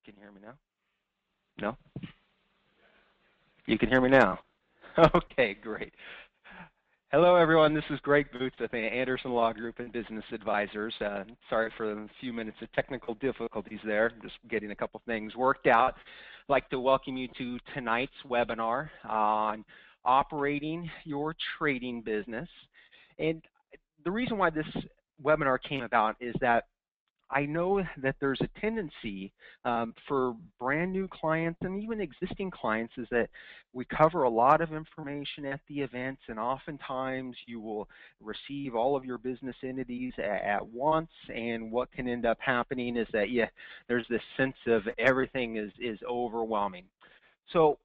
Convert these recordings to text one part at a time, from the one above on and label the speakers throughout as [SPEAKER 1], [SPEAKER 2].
[SPEAKER 1] Can you hear me now? No? You can hear me now? Okay, great. Hello, everyone. This is Greg Booth with the Anderson Law Group and Business Advisors. Sorry for a few minutes of technical difficulties there, just getting a couple things worked out. I'd like to welcome you to tonight's webinar on operating your trading business. And the reason why this webinar came about is that I know that there's a tendency for brand new clients and even existing clients is that we cover a lot of information at the events, and oftentimes you will receive all of your business entities at once, and what can end up happening is that there's this sense of everything is overwhelming. So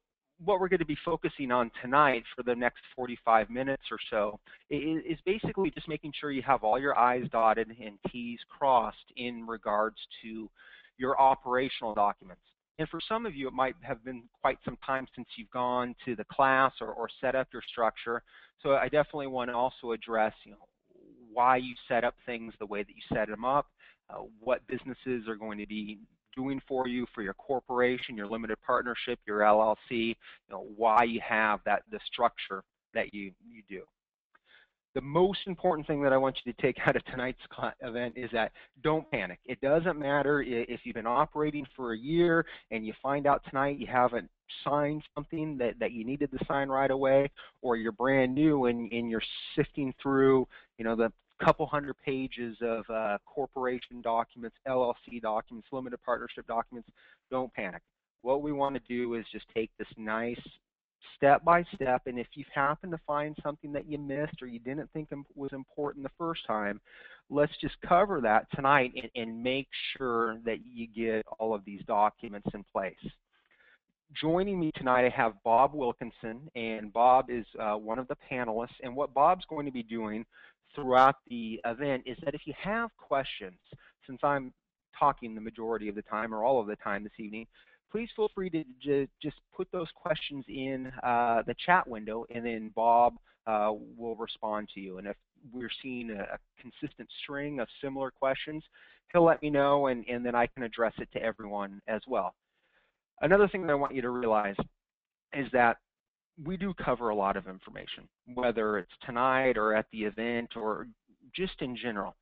[SPEAKER 1] what we're going to be focusing on tonight for the next 45 minutes or so is basically just making sure you have all your I's dotted and T's crossed in regards to your operational documents. And for some of you, it might have been quite some time since you've gone to the class or set up your structure. So I definitely want to also address, why you set up things the way that you set them up, what businesses are going to be doing for you for your corporation, your limited partnership, your LLC, why you have the structure that you do. The most important thing that I want you to take out of tonight's event is that don't panic. It doesn't matter if you've been operating for a year and you find out tonight you haven't signed something that you needed to sign right away, or you're brand new and you're sifting through, the couple hundred pages of corporation documents, LLC documents, limited partnership documents. Don't panic. What we want to do is just take this nice step by step, and if you happen to find something that you missed or you didn't think was important the first time, let's just cover that tonight and make sure that you get all of these documents in place. Joining me tonight, I have Bob Wilkinson, and Bob is one of the panelists, and what Bob's going to be doing throughout the event is that if you have questions, since I'm talking the majority of the time or all of the time this evening, please feel free to just put those questions in the chat window, and then Bob will respond to you. And if we're seeing a consistent string of similar questions, he'll let me know, and then I can address it to everyone as well. Another thing that I want you to realize is that we do cover a lot of information, whether it's tonight or at the event or just in general.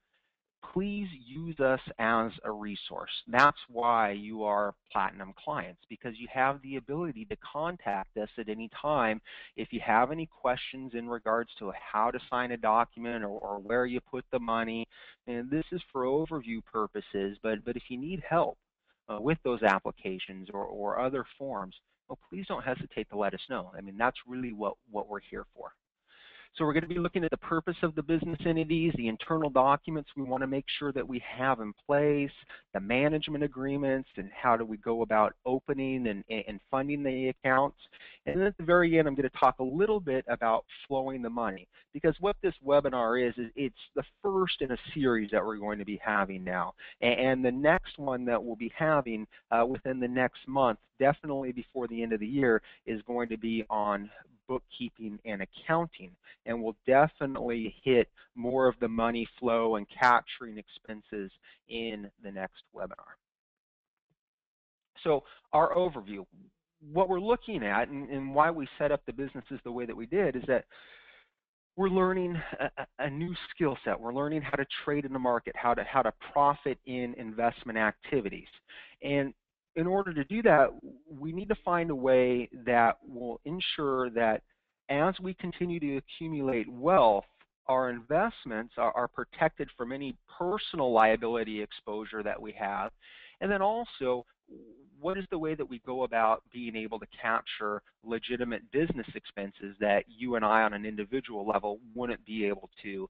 [SPEAKER 1] Please use us as a resource. That's why you are Platinum clients, because you have the ability to contact us at any time if you have any questions in regards to how to sign a document or where you put the money. And this is for overview purposes, but if you need help with those applications or other forms, well, please don't hesitate to let us know. I mean, that's really what we're here for. So we're going to be looking at the purpose of the business entities, the internal documents we want to make sure that we have in place, the management agreements, and how do we go about opening and funding the accounts. And then at the very end, I'm going to talk a little bit about flowing the money, because what this webinar is it's the first in a series that we're going to be having now. And the next one that we'll be having within the next month, definitely before the end of the year, is going to be on bookkeeping and accounting, and we'll definitely hit more of the money flow and capturing expenses in the next webinar. So our overview, what we're looking at and why we set up the businesses the way that we did is that we're learning a new skill set. We're learning how to trade in the market, how to profit in investment activities. And in order to do that, we need to find a way that will ensure that as we continue to accumulate wealth, our investments are protected from any personal liability exposure that we have. And then also, what is the way that we go about being able to capture legitimate business expenses that you and I on an individual level wouldn't be able to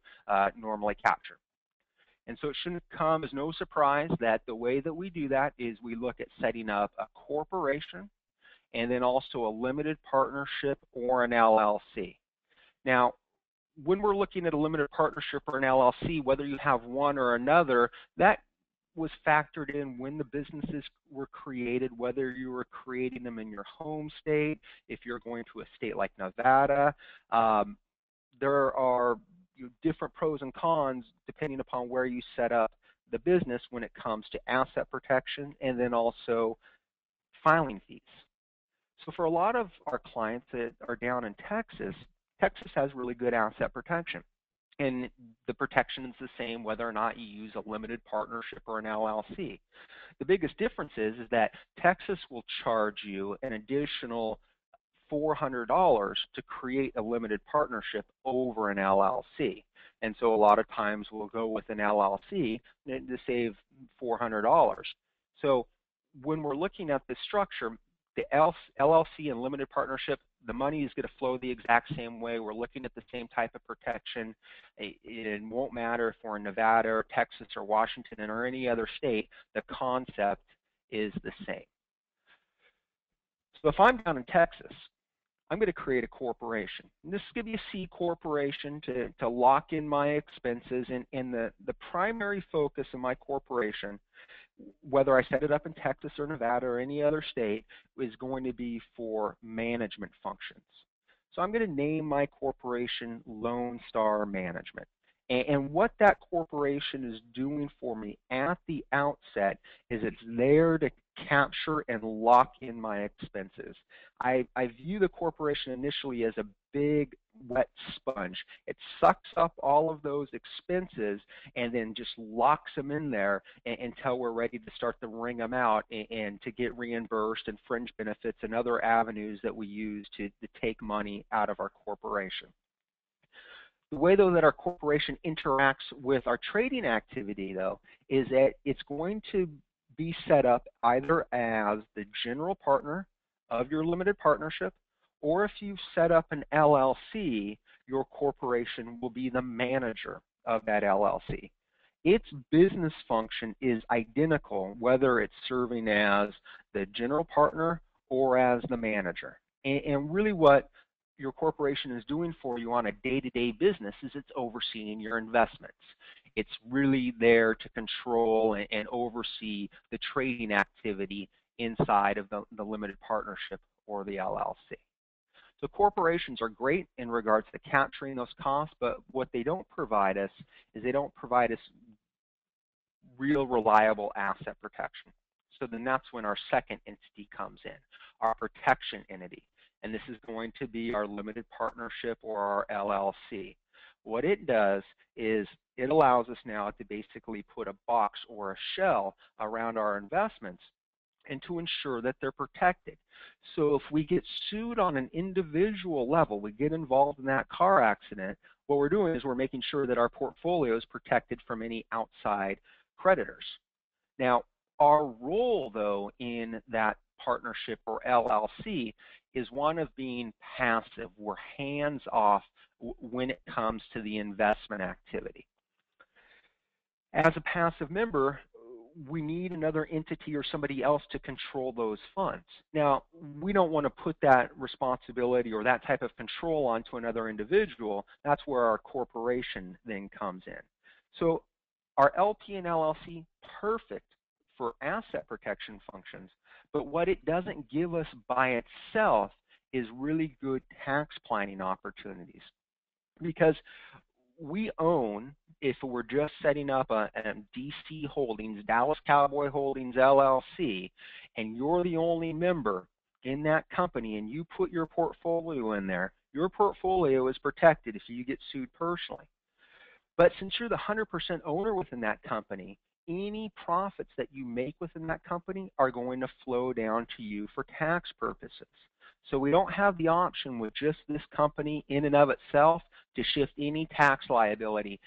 [SPEAKER 1] normally capture? And so it shouldn't come as no surprise that the way that we do that is we look at setting up a corporation and then also a limited partnership or an LLC. Now, when we're looking at a limited partnership or an LLC, whether you have one or another, that was factored in when the businesses were created, whether you were creating them in your home state, if you're going to a state like Nevada. There are different pros and cons depending upon where you set up the business when it comes to asset protection and then also filing fees. So for a lot of our clients that are down in Texas, Texas has really good asset protection. And the protection is the same whether or not you use a limited partnership or an LLC. The biggest difference is that Texas will charge you an additional $400 to create a limited partnership over an LLC. And so a lot of times we'll go with an LLC to save $400. So when we're looking at this structure, the LLC and limited partnership, the money is going to flow the exact same way. We're looking at the same type of protection. It won't matter if we're in Nevada or Texas or Washington or any other state, the concept is the same. So if I'm down in Texas, I'm going to create a corporation. And this is going to be a C corporation to lock in my expenses, and the primary focus of my corporation, whether I set it up in Texas or Nevada or any other state, is going to be for management functions. So I'm going to name my corporation Lone Star Management. And what that corporation is doing for me at the outset is it's there to capture and lock in my expenses. I view the corporation initially as a big wet sponge. It sucks up all of those expenses and then just locks them in there until we're ready to start to wring them out and to get reimbursed and fringe benefits and other avenues that we use to take money out of our corporation. The way, though, that our corporation interacts with our trading activity, though, is that it's going to be set up either as the general partner of your limited partnership, or if you've set up an LLC, your corporation will be the manager of that LLC. Its business function is identical, whether it's serving as the general partner or as the manager. And really what your corporation is doing for you on a day-to-day business is it's overseeing your investments. It's really there to control and oversee the trading activity inside of the limited partnership or the LLC. So corporations are great in regards to capturing those costs, but what they don't provide us is they don't provide us real reliable asset protection. So then that's when our second entity comes in, our protection entity. And this is going to be our limited partnership or our LLC. What it does is it allows us now to basically put a box or a shell around our investments and to ensure that they're protected. So if we get sued on an individual level, we get involved in that car accident, what we're doing is we're making sure that our portfolio is protected from any outside creditors. Now, our role, though, in that partnership or LLC is one of being passive. We're hands-off when it comes to the investment activity. As a passive member, we need another entity or somebody else to control those funds. Now, we don't want to put that responsibility or that type of control onto another individual. That's where our corporation then comes in. So our LP and LLC, perfect for asset protection functions, but what it doesn't give us by itself is really good tax planning opportunities. Because we own, if we're just setting up a DC Holdings, Dallas Cowboy Holdings LLC, and you're the only member in that company and you put your portfolio in there, your portfolio is protected if you get sued personally. But since you're the 100% owner within that company, any profits that you make within that company are going to flow down to you for tax purposes. So we don't have the option with just this company in and of itself to shift any tax liability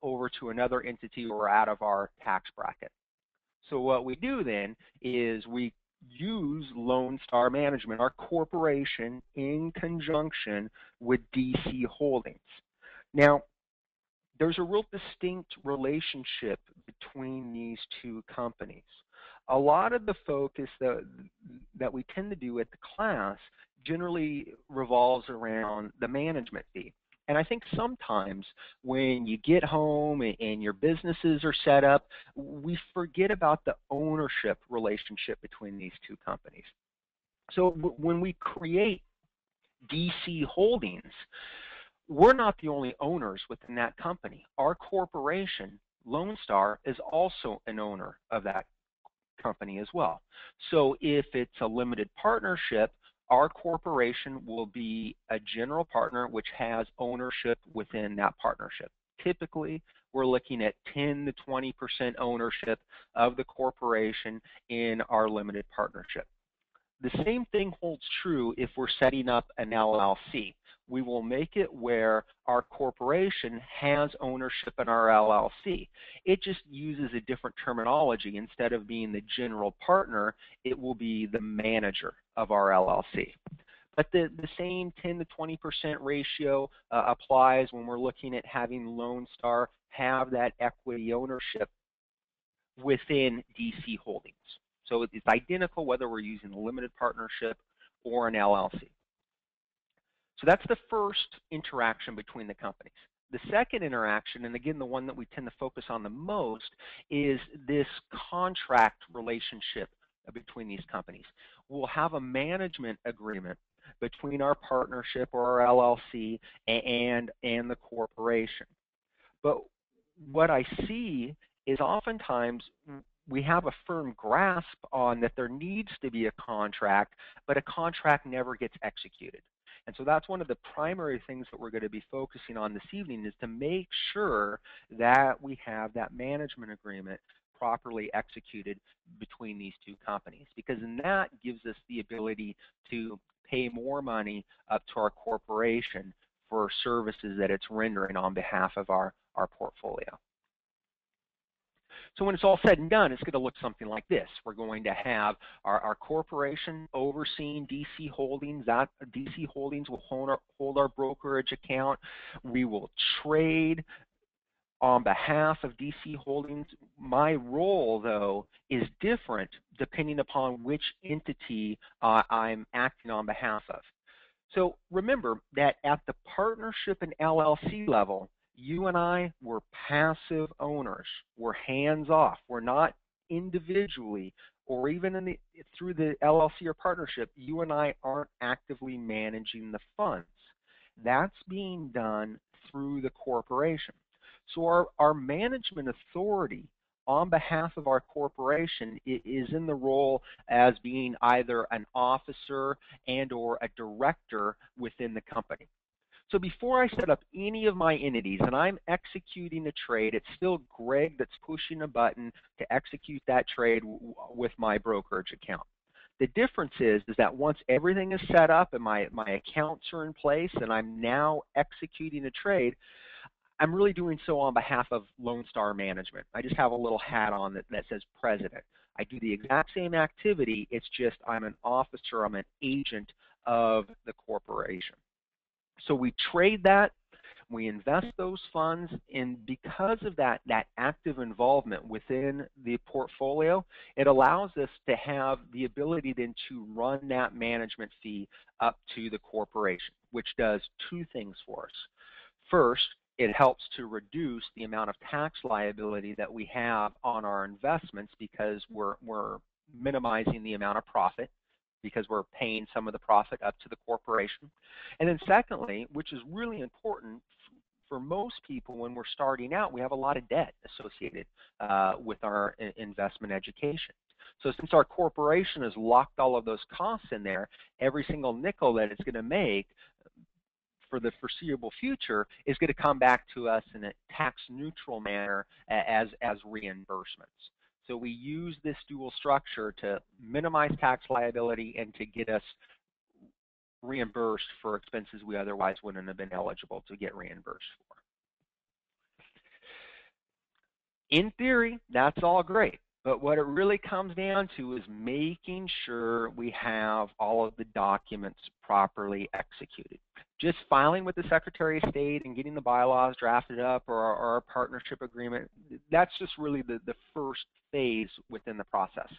[SPEAKER 1] over to another entity or out of our tax bracket. So what we do then is we use Lone Star Management, our corporation, in conjunction with DC Holdings. Now, there's a real distinct relationship between these two companies. A lot of the focus that we tend to do at the class generally revolves around the management fee. And I think sometimes when you get home and your businesses are set up, we forget about the ownership relationship between these two companies. So when we create DC Holdings, we're not the only owners within that company. Our corporation, Lone Star, is also an owner of that company as well. So if it's a limited partnership, our corporation will be a general partner which has ownership within that partnership. Typically, we're looking at 10 to 20% ownership of the corporation in our limited partnership. The same thing holds true if we're setting up an LLC. We will make it where our corporation has ownership in our LLC. It just uses a different terminology. Instead of being the general partner, it will be the manager of our LLC. But the same 10 to 20% ratio applies when we're looking at having Lone Star have that equity ownership within DC Holdings. So it's identical whether we're using a limited partnership or an LLC. So that's the first interaction between the companies. The second interaction, and again the one that we tend to focus on the most, is this contract relationship between these companies. We'll have a management agreement between our partnership or our LLC and the corporation. But what I see is oftentimes we have a firm grasp on that there needs to be a contract, but a contract never gets executed. And so that's one of the primary things that we're going to be focusing on this evening, is to make sure that we have that management agreement properly executed between these two companies, because then that gives us the ability to pay more money up to our corporation for services that it's rendering on behalf of our portfolio. So when it's all said and done, it's going to look something like this. We're going to have our corporation overseeing DC Holdings. That DC Holdings will hold our brokerage account. We will trade on behalf of DC Holdings. My role, though, is different depending upon which entity I'm acting on behalf of. So remember that at the partnership and LLC level, you and I were passive owners. We're hands-off. We're not individually, or even through the LLC or partnership, you and I aren't actively managing the funds. That's being done through the corporation. So our management authority on behalf of our corporation is in the role as being either an officer and or a director within the company. So before I set up any of my entities and I'm executing a trade, it's still Greg that's pushing a button to execute that trade with my brokerage account. The difference is that once everything is set up and my accounts are in place and I'm now executing a trade, I'm really doing so on behalf of Lone Star Management. I just have a little hat on that says president. I do the exact same activity, it's just I'm an officer, I'm an agent of the corporation. So we trade that, we invest those funds, and because of that active involvement within the portfolio, it allows us to have the ability then to run that management fee up to the corporation, which does two things for us. First, it helps to reduce the amount of tax liability that we have on our investments because we're minimizing the amount of profit, because we're paying some of the profit up to the corporation. And then secondly, which is really important for most people when we're starting out, we have a lot of debt associated with our investment education. So since our corporation has locked all of those costs in there, every single nickel that it's going to make for the foreseeable future is going to come back to us in a tax neutral manner as reimbursements. So we use this dual structure to minimize tax liability and to get us reimbursed for expenses we otherwise wouldn't have been eligible to get reimbursed for. In theory, that's all great, but what it really comes down to is making sure we have all of the documents properly executed. Just filing with the Secretary of State and getting the bylaws drafted up or our partnership agreement, that's just really the first phase within the process.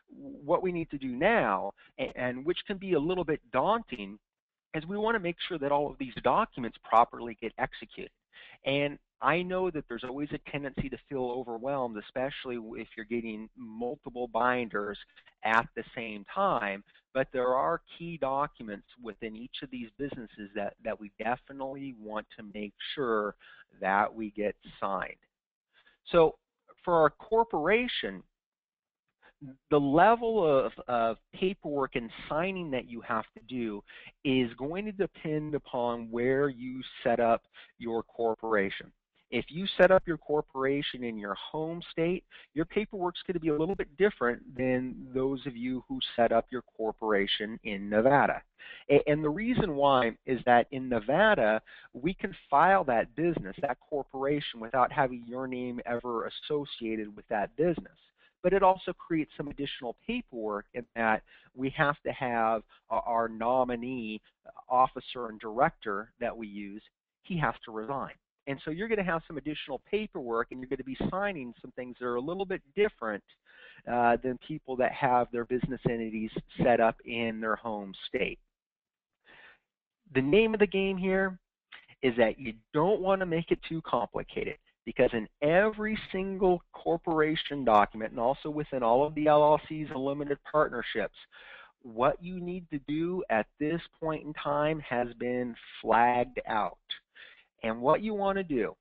[SPEAKER 1] What we need to do now, and which can be a little bit daunting, is we want to make sure that all of these documents properly get executed. And I know that there's always a tendency to feel overwhelmed, especially if you're getting multiple binders at the same time, but there are key documents within each of these businesses that we definitely want to make sure that we get signed. So for our corporation, the level of paperwork and signing that you have to do is going to depend upon where you set up your corporation. If you set up your corporation in your home state, your paperwork's going to be a little bit different than those of you who set up your corporation in Nevada. And the reason why is that in Nevada, we can file that business, that corporation, without having your name ever associated with that business. But it also creates some additional paperwork in that we have to have our nominee, officer, and director that we use, he has to resign. And so you're going to have some additional paperwork, and you're going to be signing some things that are a little bit different than people that have their business entities set up in their home state. The name of the game here is that you don't want to make it too complicated, because in every single corporation document, and also within all of the LLCs and limited partnerships, what you need to do at this point in time has been flagged out. And what you want to do,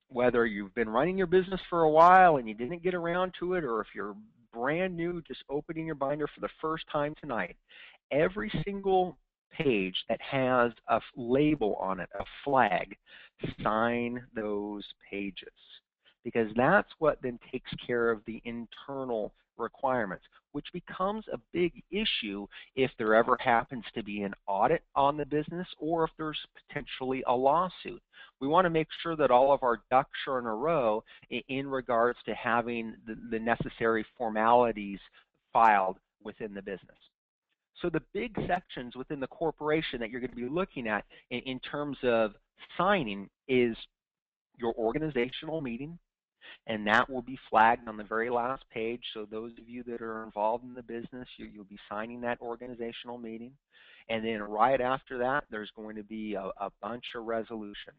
[SPEAKER 1] whether you've been running your business for a while and you didn't get around to it, or if you're brand new, just opening your binder for the first time tonight, every single page that has a label on it, a flag, sign those pages, because that's what then takes care of the internal requirements, which becomes a big issue if there ever happens to be an audit on the business, or if there's potentially a lawsuit. We want to make sure that all of our ducks are in a row in regards to having the necessary formalities filed within the business. So the big sections within the corporation that you're going to be looking at in terms of signing is your organizational meeting, and that will be flagged on the very last page. So those of you that are involved in the business, you'll be signing that organizational meeting. And then right after that, there's going to be a bunch of resolutions.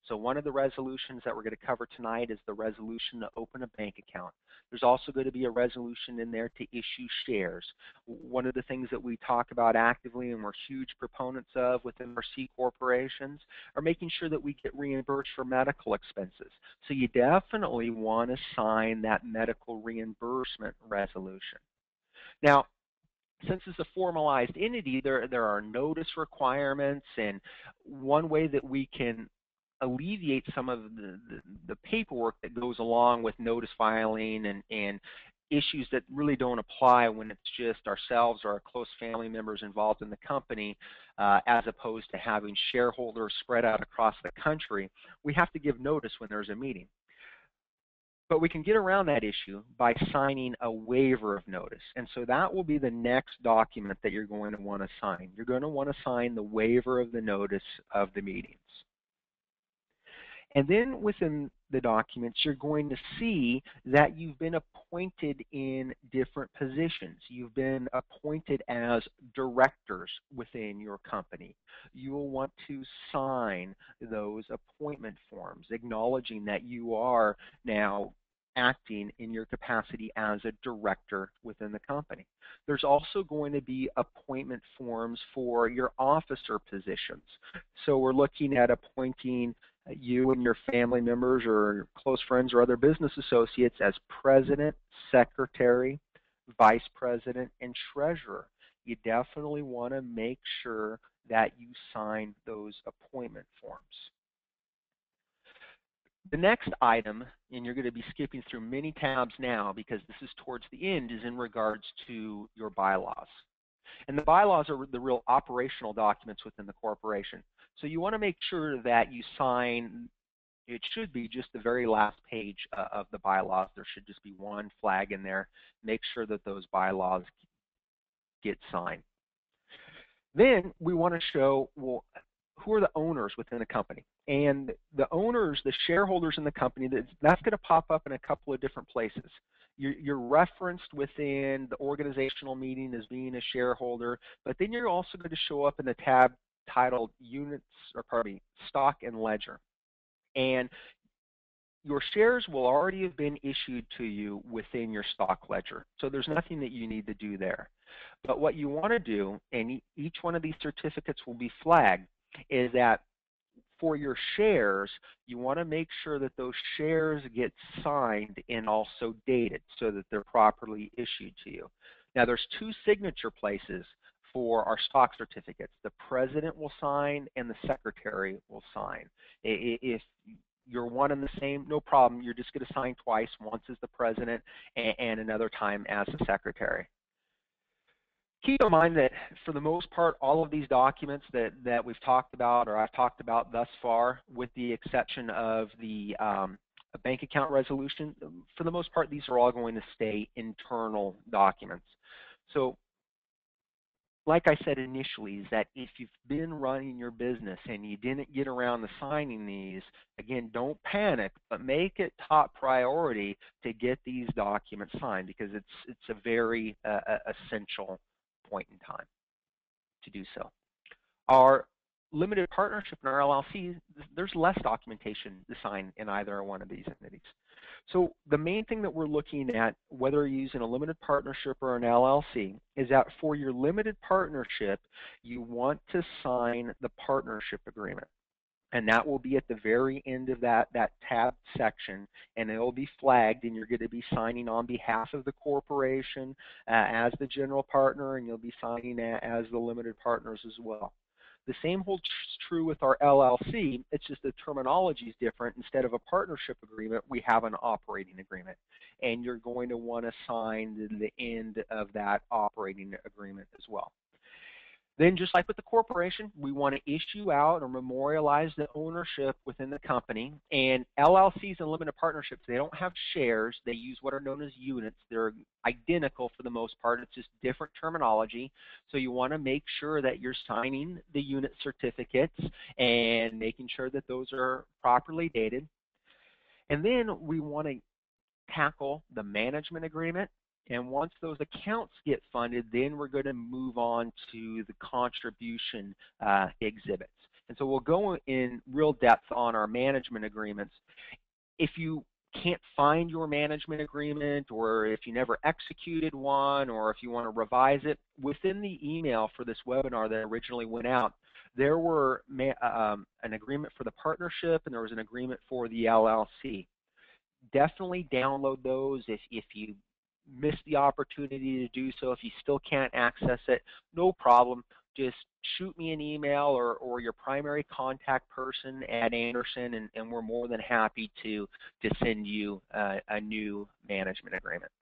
[SPEAKER 1] So one of the resolutions that we're going to cover tonight is the resolution to open a bank account. There's also going to be a resolution in there to issue shares. One of the things that we talk about actively and we're huge proponents of within our C corporations are making sure that we get reimbursed for medical expenses. So you definitely want to sign that medical reimbursement resolution. Now, since it's a formalized entity, there are notice requirements, and one way that we can alleviate some of the paperwork that goes along with notice filing and issues that really don't apply when it's just ourselves or our close family members involved in the company, as opposed to having shareholders spread out across the country, we have to give notice when there's a meeting. But we can get around that issue by signing a waiver of notice. And so that will be the next document that you're going to want to sign. You're going to want to sign the waiver of the notice of the meetings. And then within the documents, you're going to see that you've been appointed in different positions. You've been appointed as directors within your company. You will want to sign those appointment forms, acknowledging that you are now acting in your capacity as a director within the company. There's also going to be appointment forms for your officer positions. So we're looking at appointing you and your family members or your close friends or other business associates as president, secretary, vice president, and treasurer. You definitely want to make sure that you sign those appointment forms. The next item, and you're going to be skipping through many tabs now because this is towards the end, is in regards to your bylaws. And the bylaws are the real operational documents within the corporation. So you want to make sure that you sign, it should be just the very last page of the bylaws. There should just be one flag in there. Make sure that those bylaws get signed. Then we want to show, well, who are the owners within the company? And the owners, the shareholders in the company, that's going to pop up in a couple of different places. You're referenced within the organizational meeting as being a shareholder, but then you're also going to show up in the tab titled units, or pardon me, stock and ledger. And your shares will already have been issued to you within your stock ledger. So there's nothing that you need to do there. But what you want to do, and each one of these certificates will be flagged, is that For your shares, you want to make sure that those shares get signed and also dated so that they're properly issued to you. Now, there's two signature places for our stock certificates. The president will sign and the secretary will sign. If you're one and the same, no problem. You're just going to sign twice, once as the president and another time as the secretary. Keep in mind that for the most part, all of these documents that we've talked about or I've talked about thus far, with the exception of the bank account resolution, for the most part, these are all going to stay internal documents. So like I said initially, is that if you've been running your business and you didn't get around to signing these, again, don't panic, but make it top priority to get these documents signed, because it's a very essential point in time to do so. Our limited partnership and our LLC, there's less documentation to sign in either one of these entities. So the main thing that we're looking at, whether you're using a limited partnership or an LLC, is that for your limited partnership, you want to sign the partnership agreement. And that will be at the very end of that tab section, and it will be flagged, and you're going to be signing on behalf of the corporation as the general partner, and you'll be signing as the limited partners as well. The same holds true with our LLC. It's just the terminology is different. Instead of a partnership agreement, we have an operating agreement, and you're going to want to sign the end of that operating agreement as well. Then, just like with the corporation, we want to issue out or memorialize the ownership within the company. And LLCs and limited partnerships, they don't have shares. They use what are known as units. They're identical for the most part. It's just different terminology. So you want to make sure that you're signing the unit certificates and making sure that those are properly dated. And then we want to tackle the management agreement. And once those accounts get funded, then we're going to move on to the contribution exhibits. And so we'll go in real depth on our management agreements. If you can't find your management agreement, or if you never executed one, or if you want to revise it, within the email for this webinar that originally went out, there were an agreement for the partnership and there was an agreement for the LLC. Definitely download those if you missed the opportunity to do so. If you still can't access it, no problem. Just shoot me an email or your primary contact person at Anderson, and we're more than happy to send you a new management agreement.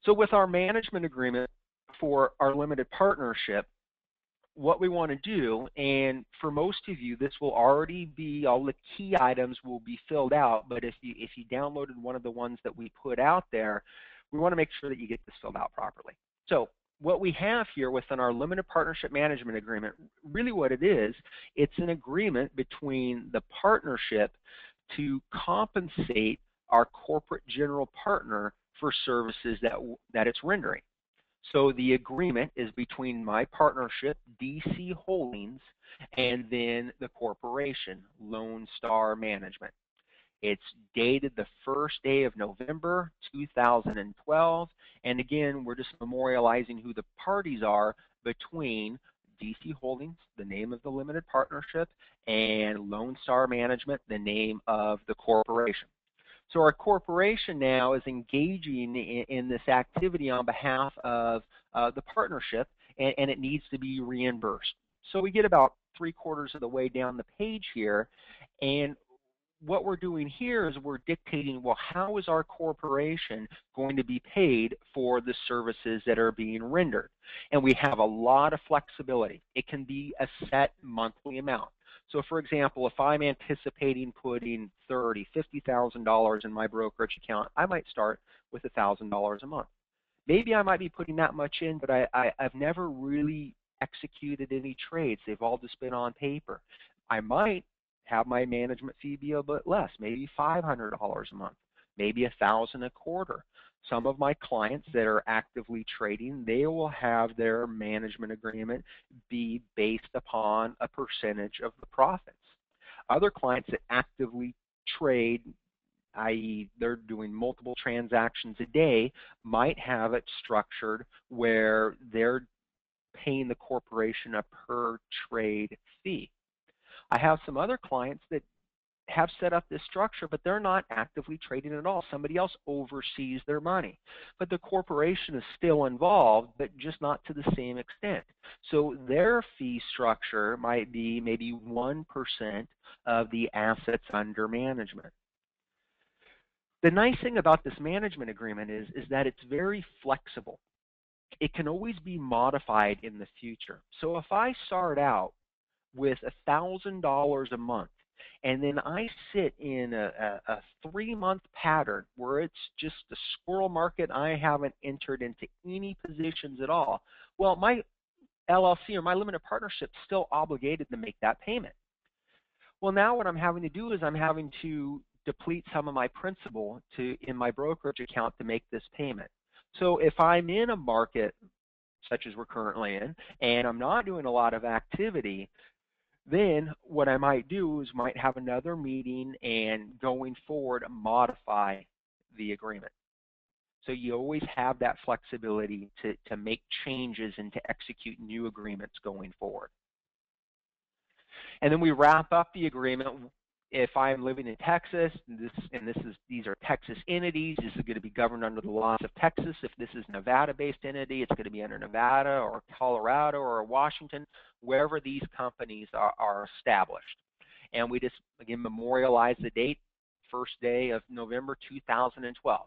[SPEAKER 1] So with our management agreement for our limited partnership, what we want to do, and for most of you, this will already be, all the key items will be filled out, but if you downloaded one of the ones that we put out there, we want to make sure that you get this filled out properly. So what we have here within our limited partnership management agreement, really what it is, it's an agreement between the partnership to compensate our corporate general partner for services that it's rendering. So the agreement is between my partnership, DC Holdings, and then the corporation, Lone Star Management. It's dated the first day of November 2012, and again, we're just memorializing who the parties are between DC Holdings, the name of the limited partnership, and Lone Star Management, the name of the corporation. So our corporation now is engaging in this activity on behalf of the partnership, and it needs to be reimbursed. So we get about 3/4 of the way down the page here, and what we're doing here is we're dictating, well, how is our corporation going to be paid for the services that are being rendered? And we have a lot of flexibility. It can be a set monthly amount. So for example, if I'm anticipating putting $30,000, $50,000 in my brokerage account, I might start with $1,000 a month. Maybe I might be putting that much in, but I've never really executed any trades. They've all just been on paper. I might have my management fee be a bit less, maybe $500 a month, maybe $1,000 a quarter. Some of my clients that are actively trading, they will have their management agreement be based upon a percentage of the profits. Other clients that actively trade, i.e. they're doing multiple transactions a day, might have it structured where they're paying the corporation a per trade fee. I have some other clients that have set up this structure, but they're not actively trading at all. Somebody else oversees their money. But the corporation is still involved, but just not to the same extent. So their fee structure might be maybe 1% of the assets under management. The nice thing about this management agreement is that it's very flexible. It can always be modified in the future. So if I start out with $1,000 a month, and then I sit in a 3-month pattern where it's just a squirrel market, I haven't entered into any positions at all, well, my LLC or my limited partnership is still obligated to make that payment. Well, now what I'm having to do is I'm having to deplete some of my principal in my brokerage account to make this payment. So if I'm in a market such as we're currently in, and I'm not doing a lot of activity, then what I might do is might have another meeting and going forward modify the agreement. So you always have that flexibility to make changes and to execute new agreements going forward. And then we wrap up the agreement. If I'm living in Texas, these are Texas entities, this is going to be governed under the laws of Texas. If this is a Nevada-based entity, it's going to be under Nevada or Colorado or Washington, wherever these companies are established. And we just, again, memorialize the date, first day of November 2012.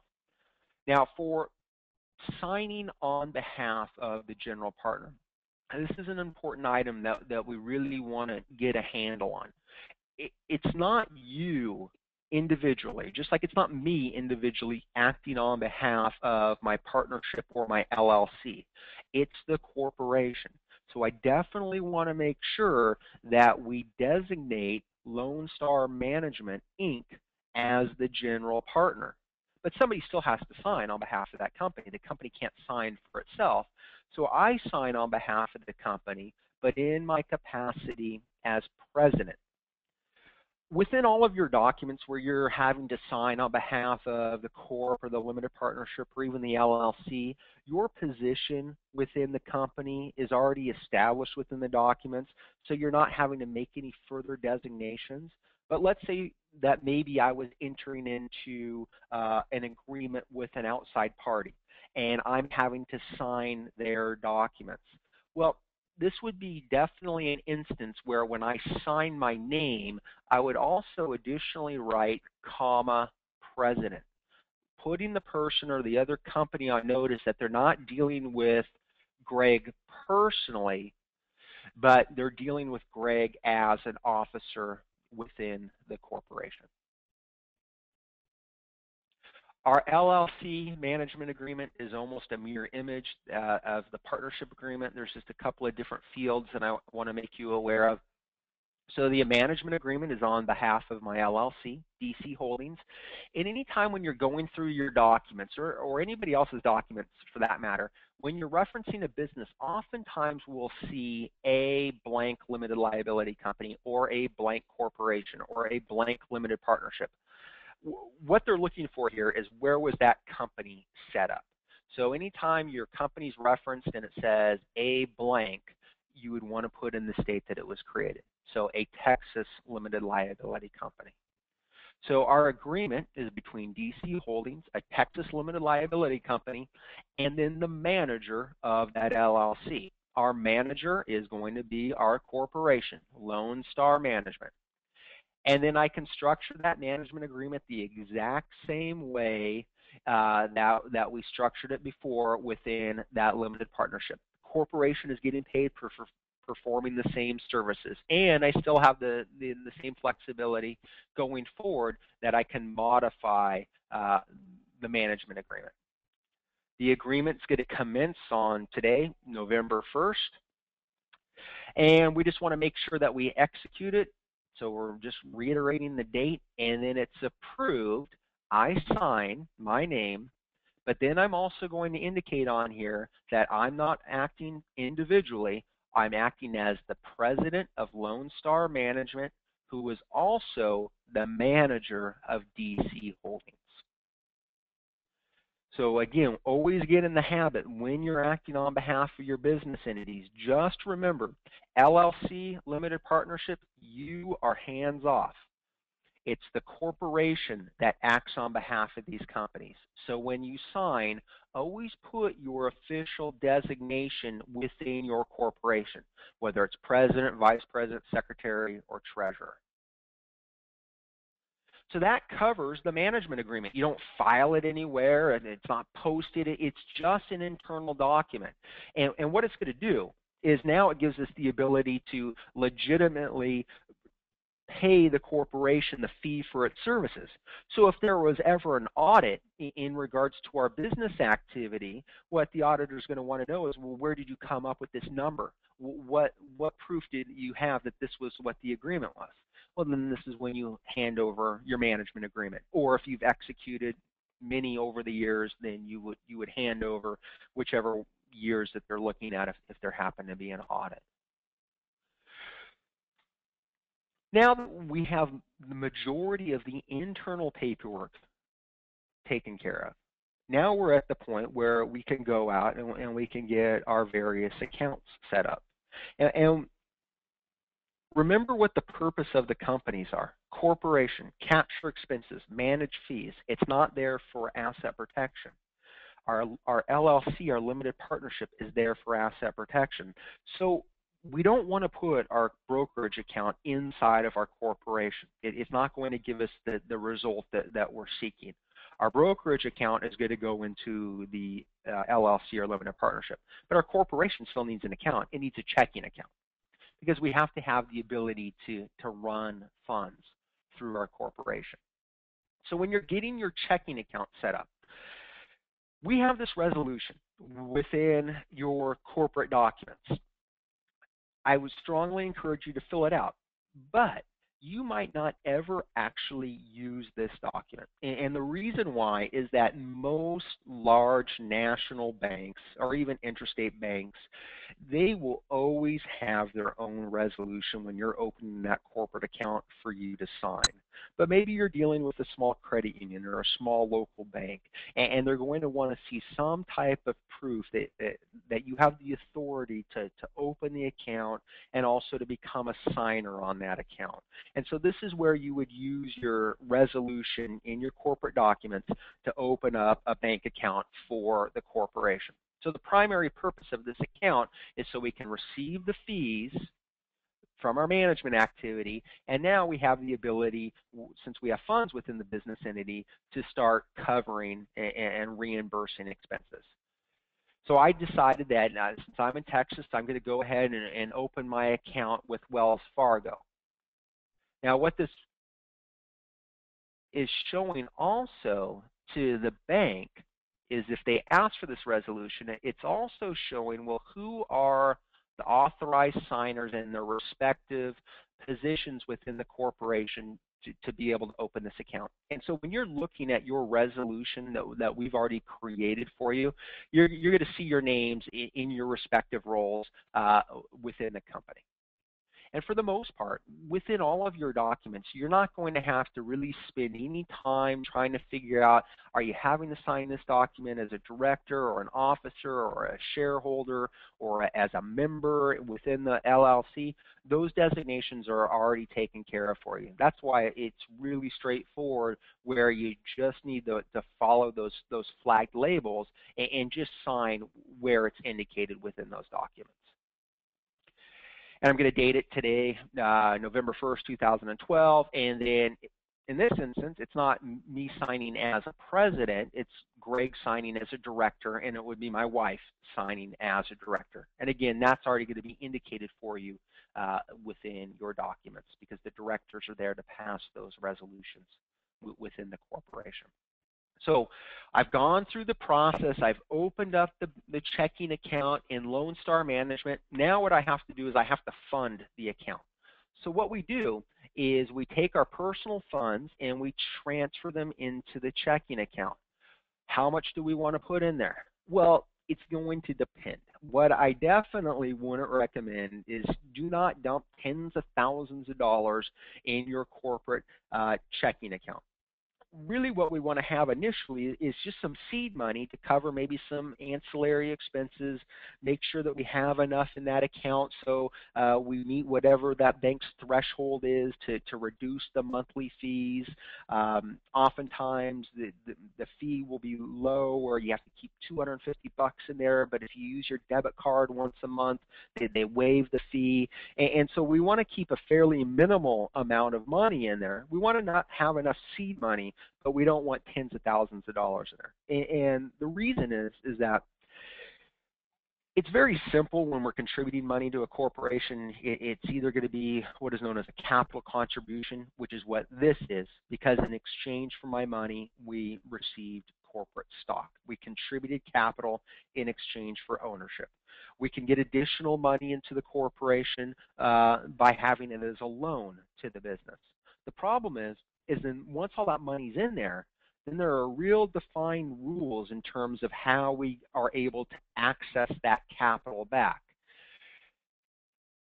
[SPEAKER 1] Now, for signing on behalf of the general partner, this is an important item that we really want to get a handle on. It's not you individually, just like it's not me individually acting on behalf of my partnership or my LLC. It's the corporation. So I definitely want to make sure that we designate Lone Star Management, Inc. as the general partner. But somebody still has to sign on behalf of that company. The company can't sign for itself. So I sign on behalf of the company, but in my capacity as president. Within all of your documents where you're having to sign on behalf of the corp or the limited partnership or even the LLC, your position within the company is already established within the documents, so you're not having to make any further designations. But let's say that maybe I was entering into an agreement with an outside party, and I'm having to sign their documents. Well, this would be definitely an instance where when I sign my name, I would also additionally write, comma, president, putting the person or the other company on notice that they're not dealing with Greg personally, but they're dealing with Greg as an officer within the corporation. Our LLC management agreement is almost a mirror image of the partnership agreement. There's just a couple of different fields that I want to make you aware of. So the management agreement is on behalf of my LLC, DC Holdings. And any time when you're going through your documents or anybody else's documents for that matter, when you're referencing a business, oftentimes we'll see a blank limited liability company or a blank corporation or a blank limited partnership. What they're looking for here is where was that company set up. So anytime your company's referenced and it says a blank, you would want to put in the state that it was created. So a Texas limited liability company. So our agreement is between DC Holdings, a Texas limited liability company, and then the manager of that LLC. Our manager is going to be our corporation, Lone Star Management. And then I can structure that management agreement the exact same way that we structured it before within that limited partnership. The corporation is getting paid for performing the same services, and I still have the same flexibility going forward that I can modify the management agreement. The agreement's going to commence on today, November 1st, and we just want to make sure that we execute it. So we're just reiterating the date, and then it's approved. I sign my name, but then I'm also going to indicate on here that I'm not acting individually. I'm acting as the president of Lone Star Management, who is also the manager of DC Holdings. So again, always get in the habit when you're acting on behalf of your business entities. Just remember, LLC, limited partnership, you are hands off. It's the corporation that acts on behalf of these companies. So when you sign, always put your official designation within your corporation, whether it's president, vice president, secretary, or treasurer. So that covers the management agreement. You don't file it anywhere, and it's not posted. It's just an internal document. And what it's going to do is now it gives us the ability to legitimately pay the corporation the fee for its services. So if there was ever an audit in regards to our business activity, what the auditor is going to want to know is, well, where did you come up with this number? What proof did you have that this was what the agreement was? Well, then this is when you hand over your management agreement. Or if you've executed many over the years, then you would hand over whichever years that they're looking at if there happened to be an audit. Now that we have the majority of the internal paperwork taken care of, now we're at the point where we can go out and we can get our various accounts set up. And remember what the purpose of the companies are. Corporation, capture expenses, manage fees. It's not there for asset protection. Our LLC, our limited partnership, is there for asset protection. So we don't want to put our brokerage account inside of our corporation. It's not going to give us the result that we're seeking. Our brokerage account is going to go into the LLC or limited partnership. But our corporation still needs an account. It needs a checking account because we have to have the ability to run funds through our corporation. So when you're getting your checking account set up, we have this resolution within your corporate documents. I would strongly encourage you to fill it out, but you might not ever actually use this document. And the reason why is that most large national banks or even interstate banks, they will always have their own resolution when you're opening that corporate account for you to sign. But maybe you're dealing with a small credit union or a small local bank, and they're going to want to see some type of proof that you have the authority to open the account and also to become a signer on that account. And so this is where you would use your resolution in your corporate documents to open up a bank account for the corporation. So the primary purpose of this account is so we can receive the fees from our management activity, and now we have the ability, since we have funds within the business entity, to start covering and reimbursing expenses. So I decided that since I'm in Texas, I'm going to go ahead and open my account with Wells Fargo. Now what this is showing also to the bank is if they ask for this resolution, it's also showing, well, who are the authorized signers in their respective positions within the corporation to be able to open this account. And so when you're looking at your resolution that we've already created for you, you're going to see your names in your respective roles within the company. And for the most part, within all of your documents, you're not going to have to really spend any time trying to figure out, are you having to sign this document as a director or an officer or a shareholder or as a member within the LLC? Those designations are already taken care of for you. That's why it's really straightforward, where you just need to follow those flagged labels and just sign where it's indicated within those documents. And I'm going to date it today, November 1st, 2012. And then in this instance, it's not me signing as a president, it's Greg signing as a director, and it would be my wife signing as a director. And again, that's already going to be indicated for you within your documents, because the directors are there to pass those resolutions within the corporation. So I've gone through the process. I've opened up the checking account in Lone Star Management. Now what I have to do is I have to fund the account. So what we do is we take our personal funds and we transfer them into the checking account. How much do we want to put in there? Well, it's going to depend. What I definitely wouldn't recommend is do not dump tens of thousands of dollars in your corporate checking account. really what we want to have initially is just some seed money to cover maybe some ancillary expenses, make sure that we have enough in that account so we meet whatever that bank's threshold is to reduce the monthly fees. Oftentimes the fee will be low, or you have to keep $250 in there, but if you use your debit card once a month, they waive the fee. And so we want to keep a fairly minimal amount of money in there. We want to not have enough seed money, but we don't want tens of thousands of dollars in there. And the reason is that it's very simple when we're contributing money to a corporation. It's either going to be what is known as a capital contribution, which is what this is, because in exchange for my money, we received corporate stock. We contributed capital in exchange for ownership. We can get additional money into the corporation by having it as a loan to the business. The problem is then once all that money's in there, then there are real defined rules in terms of how we are able to access that capital back.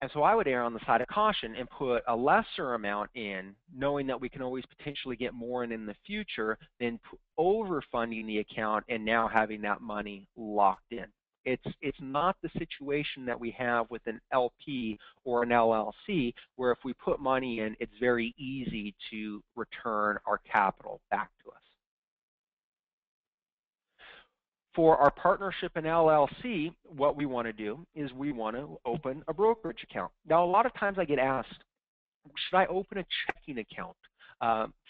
[SPEAKER 1] And so I would err on the side of caution and put a lesser amount in, knowing that we can always potentially get more in the future, than overfunding the account and now having that money locked in. It's not the situation that we have with an LP or an LLC, where if we put money in, it's very easy to return our capital back to us. For our partnership and LLC, what we want to do is we want to open a brokerage account. Now, a lot of times I get asked, should I open a checking account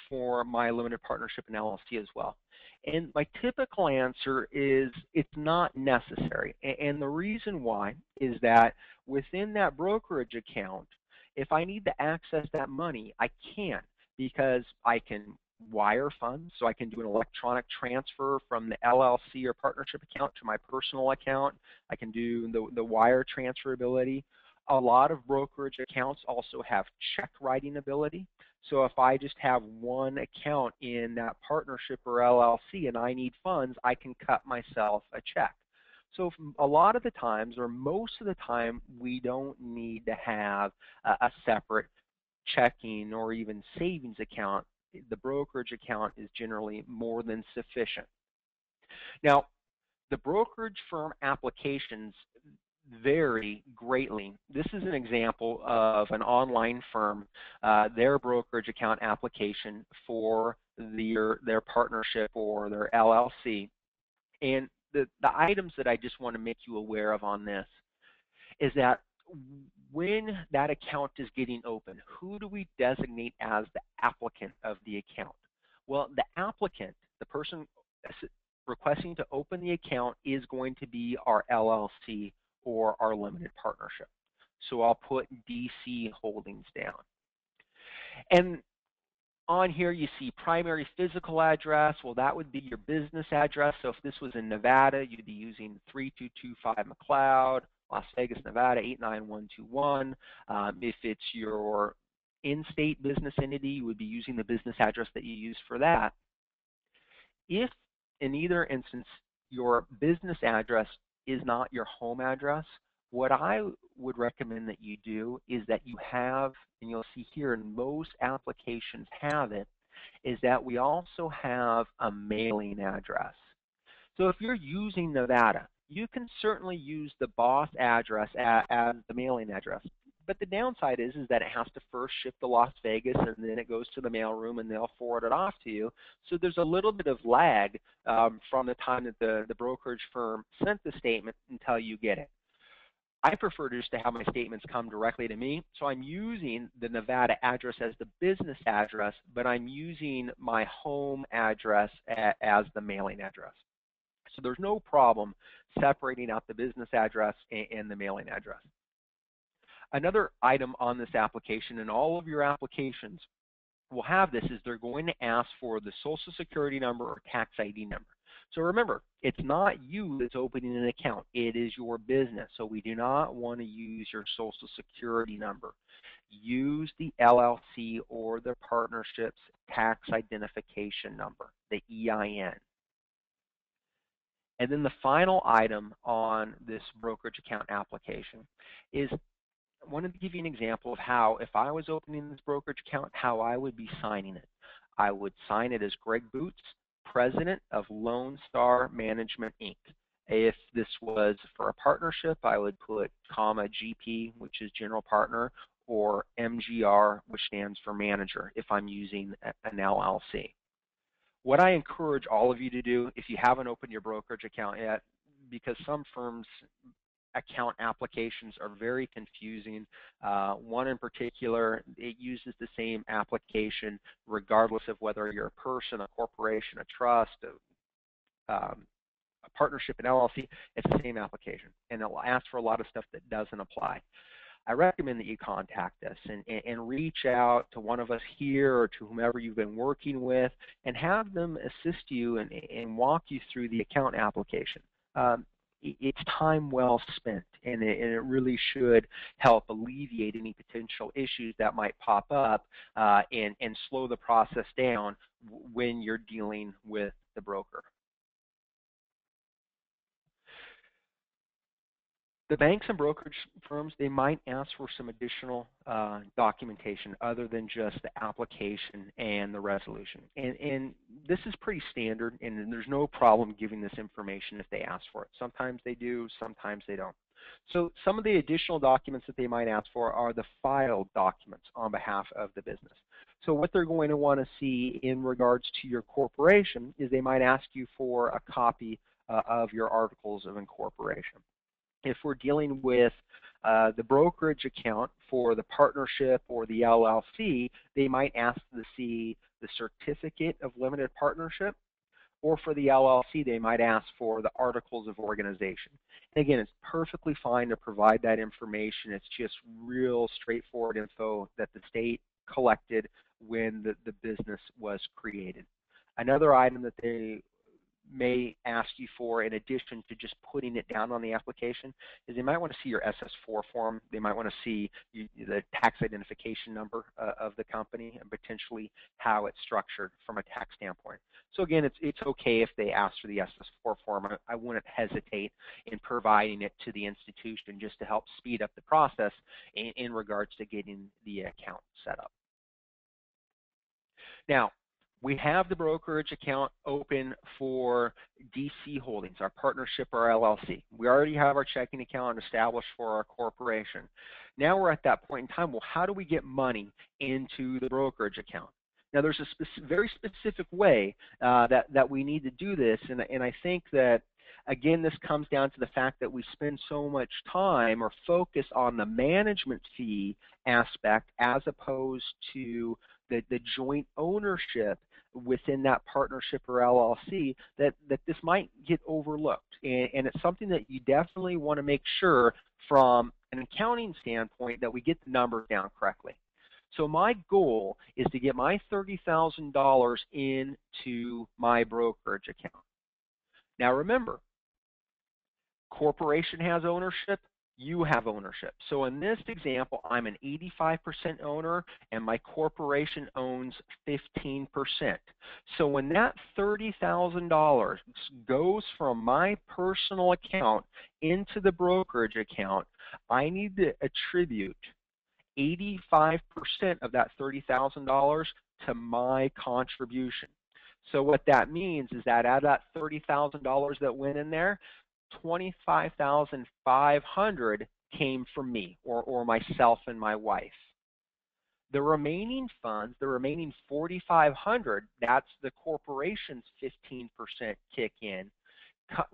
[SPEAKER 1] for my limited partnership and LLC as well? And my typical answer is it's not necessary. And the reason why is that within that brokerage account, if I need to access that money, I can, because I can wire funds, so I can do an electronic transfer from the LLC or partnership account to my personal account. I can do the wire transferability. A lot of brokerage accounts also have check writing ability. So if I just have one account in that partnership or LLC and I need funds, I can cut myself a check. So a lot of the times, or most of the time, we don't need to have a separate checking or even savings account. The brokerage account is generally more than sufficient. Now, the brokerage firm applications vary greatly. This is an example of an online firm, their brokerage account application for their partnership or their LLC. And the items that I just want to make you aware of on this is that when that account is getting open, who do we designate as the applicant of the account? Well, the applicant, the person requesting to open the account, is going to be our LLC or our limited partnership. So I'll put DC Holdings down. And on here you see primary physical address. Well, that would be your business address. So if this was in Nevada, you'd be using 3225 McLeod, Las Vegas, Nevada 89121. If it's your in-state business entity, you would be using the business address that you use for that. If in either instance your business address is not your home address, what I would recommend that you do is that you have, and you'll see here, and most applications have it, is that we also have a mailing address. So if you're using Nevada, you can certainly use the boss address as the mailing address. But the downside is that it has to first ship to Las Vegas, and then it goes to the mailroom, and they'll forward it off to you. So there's a little bit of lag from the time that the brokerage firm sent the statement until you get it. I prefer just to have my statements come directly to me. So I'm using the Nevada address as the business address, but I'm using my home address as the mailing address. So there's no problem separating out the business address and the mailing address. Another item on this application, and all of your applications will have this, is they're going to ask for the Social Security number or tax ID number. So remember, it's not you that's opening an account. It is your business. So we do not want to use your Social Security number. Use the LLC or the partnership's tax identification number, the EIN. And then the final item on this brokerage account application is, I wanted to give you an example of how, if I was opening this brokerage account, how I would be signing it. I would sign it as Greg Boots, President of Lone Star Management, Inc. If this was for a partnership, I would put comma GP, which is general partner, or MGR, which stands for manager, if I'm using an LLC. What I encourage all of you to do, if you haven't opened your brokerage account yet, because some firms' account applications are very confusing. One in particular, it uses the same application regardless of whether you're a person, a corporation, a trust, a partnership, an LLC. It's the same application, and it will ask for a lot of stuff that doesn't apply. I recommend that you contact us and reach out to one of us here or to whomever you've been working with and have them assist you and walk you through the account application. It's time well spent, and it really should help alleviate any potential issues that might pop up and slow the process down when you're dealing with the broker. The banks and brokerage firms, they might ask for some additional documentation other than just the application and the resolution. And this is pretty standard, and there's no problem giving this information if they ask for it. Sometimes they do, sometimes they don't. So some of the additional documents that they might ask for are the filed documents on behalf of the business. So what they're going to want to see in regards to your corporation is they might ask you for a copy of your articles of incorporation. If we're dealing with the brokerage account for the partnership or the LLC, they might ask to see the certificate of limited partnership, or for the LLC, they might ask for the articles of organization. And again, it's perfectly fine to provide that information. It's just real straightforward info that the state collected when the business was created. Another item that they may ask you for, in addition to just putting it down on the application, is they might want to see your SS4 form. They might want to see the tax identification number of the company and potentially how it's structured from a tax standpoint. So again, it's okay if they ask for the SS4 form. I wouldn't hesitate in providing it to the institution just to help speed up the process in regards to getting the account set up. Now, we have the brokerage account open for DC Holdings, our partnership or LLC. We already have our checking account established for our corporation. Now we're at that point in time, well, how do we get money into the brokerage account? Now there's a very specific way that we need to do this, and I think that, again, this comes down to the fact that we spend so much time or focus on the management fee aspect as opposed to the joint ownership within that partnership or LLC that this might get overlooked. And it's something that you definitely want to make sure from an accounting standpoint that we get the numbers down correctly. So my goal is to get my $30,000 into my brokerage account. Now remember, corporation has ownership, you have ownership. So in this example, I'm an 85% owner and my corporation owns 15%. So when that $30,000 goes from my personal account into the brokerage account, I need to attribute 85% of that $30,000 to my contribution. So what that means is that out of that $30,000 that went in there, $25,500 came from me or myself and my wife. The remaining funds, the remaining $4,500, that's the corporation's 15% kick in,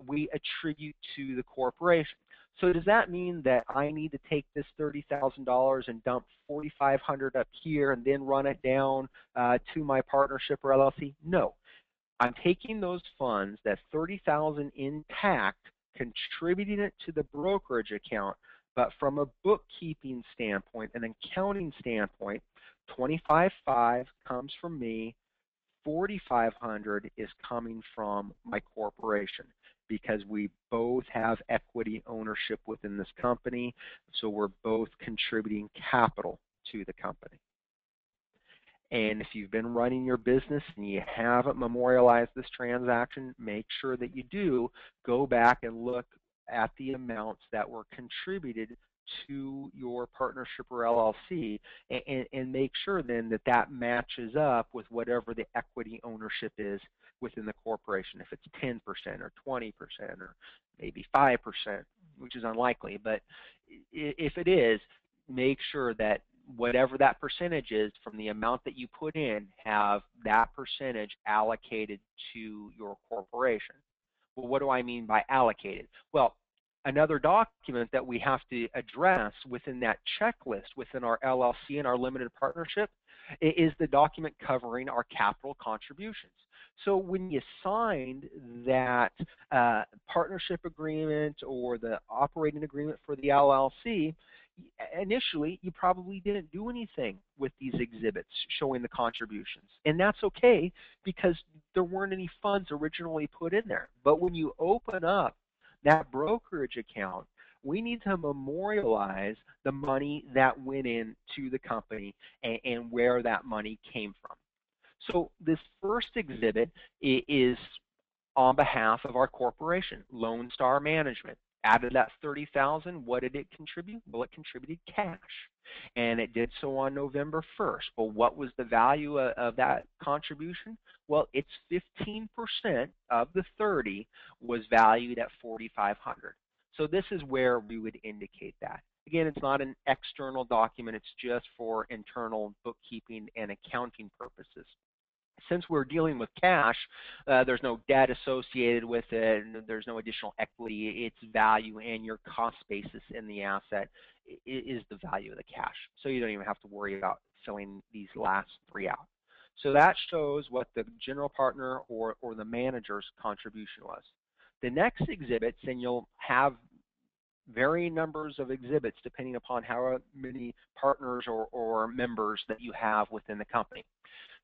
[SPEAKER 1] we attribute to the corporation. So does that mean that I need to take this $30,000 and dump $4,500 up here and then run it down to my partnership or LLC? No. I'm taking those funds, that $30,000 intact, contributing it to the brokerage account, but from a bookkeeping standpoint, an accounting standpoint, $25,500 comes from me, $4,500 is coming from my corporation because we both have equity ownership within this company, so we're both contributing capital to the company. And if you've been running your business and you haven't memorialized this transaction, make sure that you do go back and look at the amounts that were contributed to your partnership or LLC and make sure then that that matches up with whatever the equity ownership is within the corporation. If it's 10% or 20% or maybe 5%, which is unlikely, but if it is, make sure that whatever that percentage is from the amount that you put in, have that percentage allocated to your corporation. Well, what do I mean by allocated? Well, another document that we have to address within that checklist within our LLC and our limited partnership is the document covering our capital contributions. So when you signed that partnership agreement or the operating agreement for the LLC, initially you probably didn't do anything with these exhibits showing the contributions, and that's okay because there weren't any funds originally put in there. But when you open up that brokerage account, we need to memorialize the money that went into the company and where that money came from. So this first exhibit is on behalf of our corporation, Lone Star Management. Out of that $30,000, what did it contribute? Well, it contributed cash, and it did so on November 1st. Well, what was the value of that contribution? Well, it's 15% of the 30 was valued at $4,500. So this is where we would indicate that. Again, it's not an external document. It's just for internal bookkeeping and accounting purposes. Since we're dealing with cash, there's no debt associated with it, and there's no additional equity. Its value and your cost basis in the asset is the value of the cash. So you don't even have to worry about filling these last three out. So that shows what the general partner or the manager's contribution was. The next exhibits, and you'll have varying numbers of exhibits depending upon how many partners or members that you have within the company.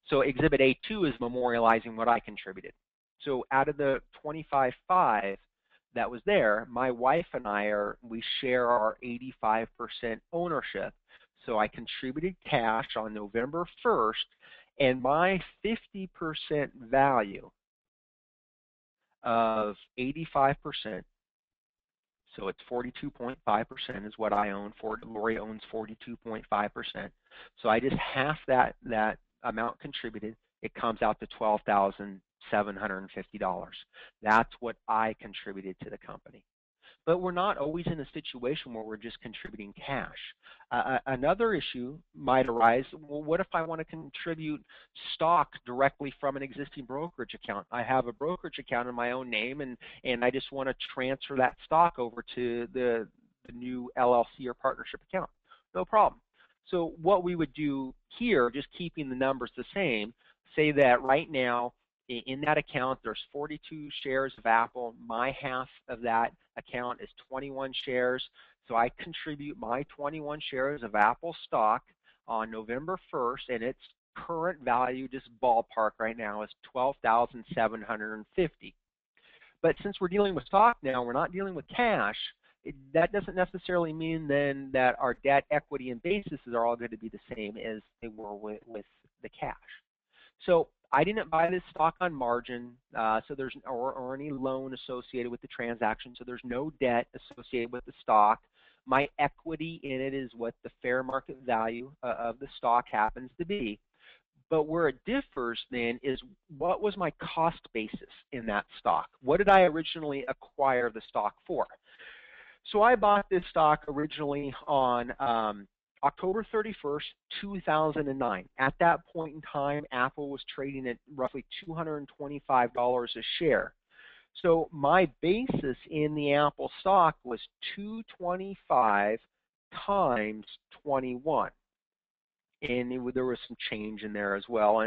[SPEAKER 1] So Exhibit A2 is memorializing what I contributed. So out of the 25.5 that was there, my wife and we share our 85% ownership. So I contributed cash on November 1st, and my 50% value of 85%, so it's 42.5% is what I own. Lori owns 42.5%. So I just half that amount contributed. It comes out to $12,750. That's what I contributed to the company. But we're not always in a situation where we're just contributing cash. Another issue might arise, well, what if I want to contribute stock directly from an existing brokerage account? I have a brokerage account in my own name, and I just want to transfer that stock over to the new LLC or partnership account. No problem. So what we would do here, just keeping the numbers the same, say that right now in that account there's 42 shares of Apple. My half of that account is 21 shares. So I contribute my 21 shares of Apple stock on November 1st, and its current value, just ballpark right now, is $12,750. But since we're dealing with stock now, we're not dealing with cash. That doesn't necessarily mean then that our debt, equity, and basis are all going to be the same as they were with the cash. So I didn't buy this stock on margin, so there's or any loan associated with the transaction, so there's no debt associated with the stock. My equity in it is what the fair market value of the stock happens to be. But where it differs then is what was my cost basis in that stock? What did I originally acquire the stock for? So I bought this stock originally on October 31st, 2009. At that point in time, Apple was trading at roughly $225 a share. So my basis in the Apple stock was 225 times 21. And there was some change in there as well.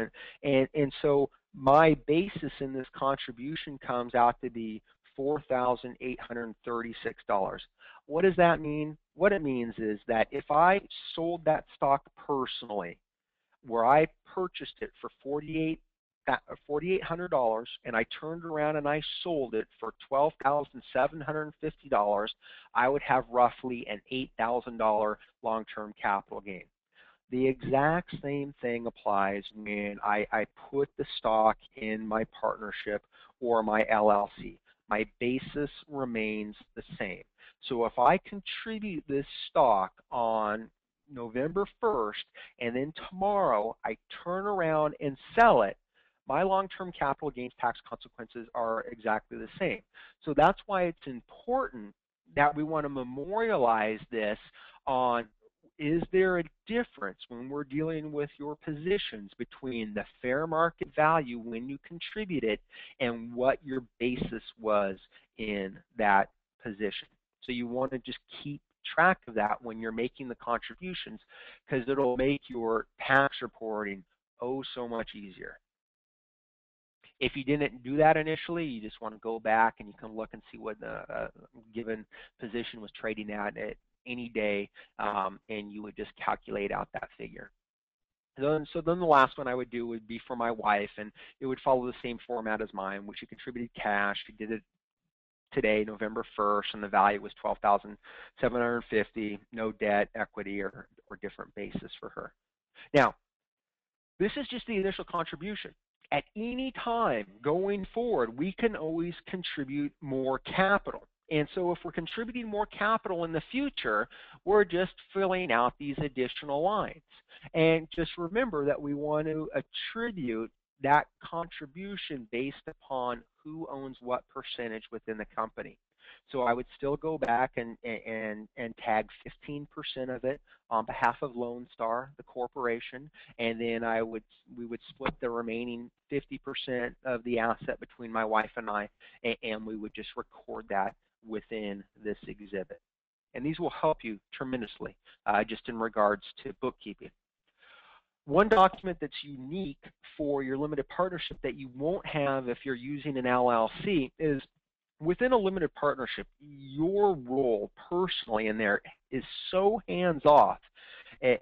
[SPEAKER 1] And so my basis in this contribution comes out to be $4,836. What does that mean? What it means is that if I sold that stock personally, where I purchased it for $4,800 and I turned around and I sold it for $12,750, I would have roughly an $8,000 long-term capital gain. The exact same thing applies when I put the stock in my partnership or my LLC. my basis remains the same. So if I contribute this stock on November 1st and then tomorrow I turn around and sell it, my long-term capital gains tax consequences are exactly the same. So that's why it's important that we want to memorialize this on, is there a difference when we're dealing with your positions between the fair market value when you contribute it and what your basis was in that position. So you want to just keep track of that when you're making the contributions, because it'll make your tax reporting oh so much easier. If you didn't do that initially, you just want to go back and you can look and see what the given position was trading at any day, and you would just calculate out that figure. So then the last one I would do would be for my wife, and it would follow the same format as mine, which she contributed cash. She did it today, November 1st, and the value was $12,750, no debt, equity, or different basis for her. Now, this is just the initial contribution. At any time going forward, we can always contribute more capital. And so if we're contributing more capital in the future, we're just filling out these additional lines. And just remember that we want to attribute that contribution based upon who owns what percentage within the company. So I would still go back and tag 15% of it on behalf of Lone Star, the corporation, and then we would split the remaining 50% of the asset between my wife and I, and we would just record that within this exhibit. And these will help you tremendously just in regards to bookkeeping. One document that's unique for your limited partnership that you won't have if you're using an LLC is within a limited partnership, your role personally in there is so hands-off.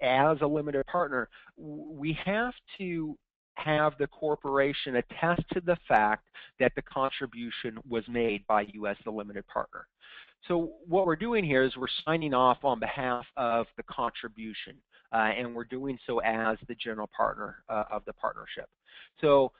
[SPEAKER 1] As a limited partner, we have to have the corporation attest to the fact that the contribution was made by you as the limited partner. So what we're doing here is we're signing off on behalf of the contribution, and we're doing so as the general partner of the partnership. So